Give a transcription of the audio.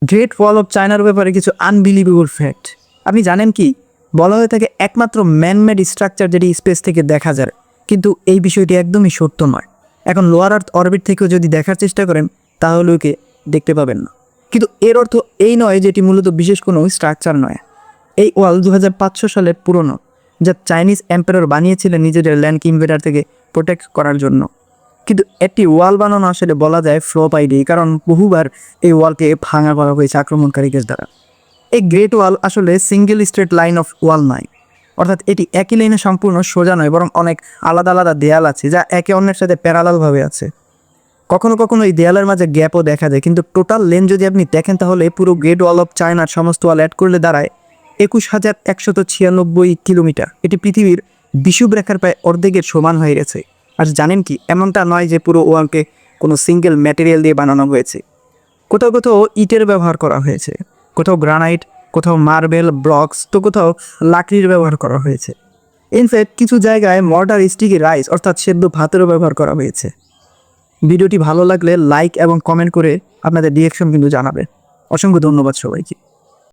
Great wall of চায়নার ব্যাপারে কিছু আনবিলিভেবল ফ্যাক্ট আপনি জানেন কি? বলা হয়ে থাকে একমাত্র ম্যানমেড স্ট্রাকচার যেটি স্পেস থেকে দেখা যায়, কিন্তু এই বিষয়টি একদমই সত্য নয়। এখন লোয়ার আর্থ অরবিট থেকেও যদি দেখার চেষ্টা করেন তাহলে ওকে দেখতে পাবেন না। কিন্তু এর অর্থ এই নয় যে এটি মূলত বিশেষ কোনো স্ট্রাকচার নয়। এই ওয়াল 2500 সালের পুরনো, যা চাইনিজ এম্পায়ার বানিয়েছিলেন নিজেদের ল্যান্ড ইনভেডার থেকে প্রোটেক্ট করার জন্য। কিন্তু একটি ওয়াল বানানো আসলে বলা যায় ফ্লপ আইডি, কারণ বহুবার এই ওয়ালকে ভাঙা করা হয়েছে আক্রমণকারীদের দ্বারা। এই গ্রেট ওয়াল আসলে সিঙ্গেল স্ট্রেট লাইন অফ ওয়াল নয়, অর্থাৎ এটি একই লাইনে সম্পূর্ণ সোজা নয়, বরং অনেক আলাদা আলাদা দেয়াল আছে যা একে অন্যের সাথে প্যারালালভাবে আছে। কখনো কখনো এই দেয়ালের মাঝে গ্যাপও দেখা যায়, কিন্তু টোটাল লেন যদি আপনি দেখেন তাহলে পুরো গ্রেট ওয়াল অফ চায়নার সমস্ত ওয়াল অ্যাড করলে দাঁড়ায় 21,196 কিলোমিটার। এটি পৃথিবীর বিষুবরেখার প্রায় অর্ধেকের সমান হয়ে গেছে। আর জানেন কি, এমনটা নয় যে পুরো ওয়ালকে কোনো সিঙ্গেল ম্যাটেরিয়াল দিয়ে বানানো হয়েছে। কোথাও কোথাও ইটের ব্যবহার করা হয়েছে, কোথাও গ্রানাইট, কোথাও মার্বেল ব্লকস, তো কোথাও লাকড়ির ব্যবহার করা হয়েছে। ইনফ্যাক্ট কিছু জায়গায় মর্টার স্টিকি রাইস অর্থাৎ সেদ্ধ ভাতেরও ব্যবহার করা হয়েছে। ভিডিওটি ভালো লাগলে লাইক এবং কমেন্ট করে আপনাদের রিঅ্যাকশন কিন্তু জানাবেন। অসংখ্য ধন্যবাদ সবাইকে।